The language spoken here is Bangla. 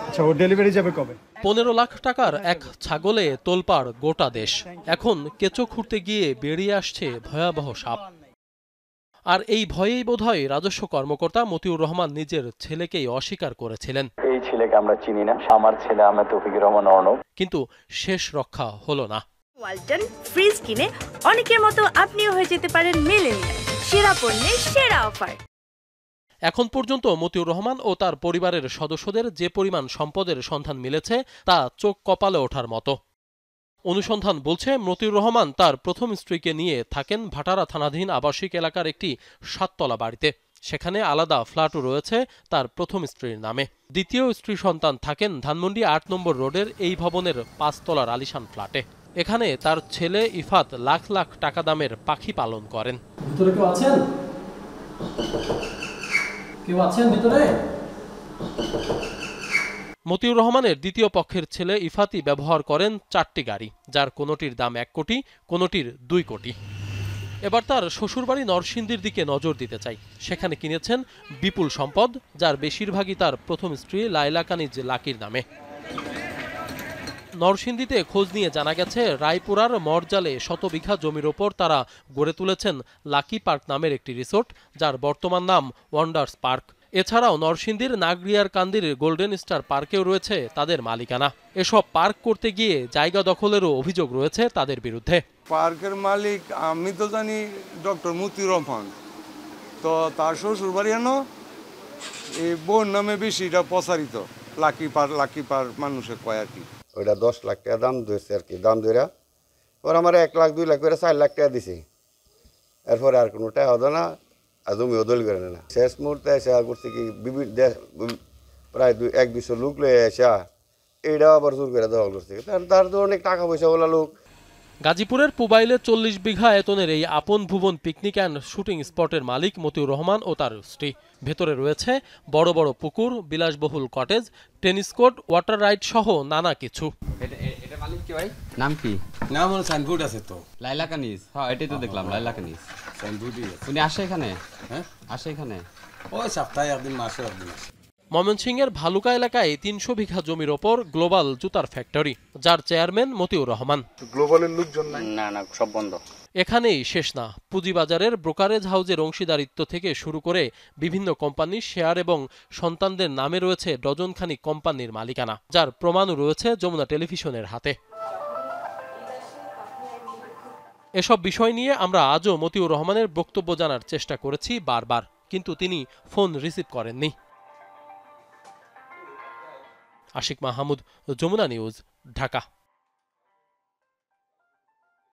আচ্ছা, ও ডেলিভারি যাবে কবে? 15 লাখ টাকার এক ছাগলে তোলপাড় গোটা দেশ। এখন কেঁচো খুঁড়তে গিয়ে বেরিয়ে আসছে ভয়াবহ সাপ। আর এই ভয়েই বোধহয় রাজস্ব কর্মকর্তা মতিউর রহমান নিজের ছেলেকেই অস্বীকার করেছিলেন। এই ছেলেকে আমরা চিনি না, আমার ছেলে আহমেদ তৌফিকুর রহমান অর্ণব। কিন্তু শেষ রক্ষা হলো না। ওয়ালটন ফ্রিজ কিনে অনেকের মতো আপনিও হয়ে যেতে পারেন মিলেনিয়াল। সেরা পণ্যের সেরা অফার। এখন পর্যন্ত মতিউর রহমান ও তার পরিবারের সদস্যদের যে পরিমাণ সম্পদের সন্ধান মিলেছে তা চোখ কপালে ওঠার মতো। অনুসন্ধান বলছে মতিউর রহমান তার প্রথম স্ত্রীকে নিয়ে থাকেন ভাটারা থানাধীন আবাসিক এলাকার একটি 7 তলা বাড়িতে। সেখানে আলাদা ফ্ল্যাটও রয়েছে তার প্রথম স্ত্রীর নামে। দ্বিতীয় স্ত্রী সন্তান থাকেন ধানমন্ডি 8 নম্বর রোডের এই ভবনের 5 তলার আলিশান ফ্ল্যাটে। এখানে তার ছেলে ইফাত লাখ লাখ টাকা দামের পাখি পালন করেন। ভিতরে কেউ আছেন? কেউ আছেন ভিতরে? মতিউর রহমানের দ্বিতীয় পক্ষের ছেলে ইফাতি ব্যবহার করেন 4টি গাড়ি, যার কোনোটির দাম 1 কোটি, কোনোটির 2 কোটি। এবার তার শ্বশুরবাড়ি নরসিংদীর দিকে নজর দিতে চাই। সেখানে কিনেছেন বিপুল সম্পদ, যার বেশিরভাগই তার প্রথম স্ত্রী লায়লা কানিজ লাকির নামে। নরসিংদীতে খোঁজ নিয়ে জানা গেছে রায়পুরার মরজালে শতবিঘা জমির ওপর তারা গড়ে তুলেছেন লাকি পার্ক নামের একটি রিসোর্ট, যার বর্তমান নাম ওয়ান্ডার্স পার্ক। এছাড়াও নরসিংদীর নাগরিয়ার কান্দির গোল্ডেন স্টার পার্কেও রয়েছে তাদের মালিকানা। এসব পার্ক করতে গিয়ে জায়গা দখলেরও অভিযোগ রয়েছে তাদের বিরুদ্ধে। পার্কের মালিক আমি তো জানি ডক্টর মতিউর রহমান, তো তার শ্বশুর বাড়ি এনো এই বোন নামে বেশিটা প্রচারিত। লাকি পার্ক মানুষে কয় আর কি। ওইটা 10 লাখ টাকা দাম ধরছে আর কি, দাম ধরে ওর আমার 1 লাখ 2 লাখ করে 4 লাখ টাকা দিছে। এরপরে আর কোনো টাকা হতো না, আর জমিও দল করে না। শেষ মুহূর্তে এসে করছে কি প্রায় 1-200 লোক লয়ে এসে এইটাও আবার জোর করে দখল করছে। তার তো অনেক টাকা পয়সা বলা লোক। গাজীপুরের পুবাইলে 40 বিঘা আয়তনের এই আপন ভুবন পিকনিক অ্যান্ড শুটিং স্পটের মালিক মতিউর রহমান ও তার স্ত্রী। ভেতরে রয়েছে বড় বড় পুকুর, বিলাসবহুল cottage, tennis court, water ride সহ নানা কিছু। এটা মালিক কি ভাই? নাম কি? নাম হলো সাইনবোর্ড আছে তো, লাইলা কানিজ। হ্যাঁ, এটাই তো দেখলাম, লাইলা কানিজ সাইনবোর্ডই আছে। উনি আসে এখানে? হ্যাঁ, আসে এখানে ওই সপ্তাহে একদিন, মাসে একদিন আসে। ময়মনসিংহের ভালুকা এলাকায় 300 বিঘা জমির ওপর গ্লোবাল জুতার ফ্যাক্টরি, যার চেয়ারম্যান মতিউর রহমান। গ্লোবালের লোকজন না সব বন্ধ। এখানেই শেষ না, পুঁজিবাজারের ব্রোকারেজ হাউজের অংশীদারিত্ব থেকে শুরু করে বিভিন্ন কোম্পানির শেয়ার এবং সন্তানদের নামে রয়েছে ডজনখানিক কোম্পানির মালিকানা, যার প্রমাণও রয়েছে যমুনা টেলিভিশনের হাতে। এসব বিষয় নিয়ে আমরা আজও মতিউর রহমানের বক্তব্য জানার চেষ্টা করেছি বারবার, কিন্তু তিনি ফোন রিসিভ করেননি। আশিক মাহমুদ, যমুনা নিউজ, ঢাকা।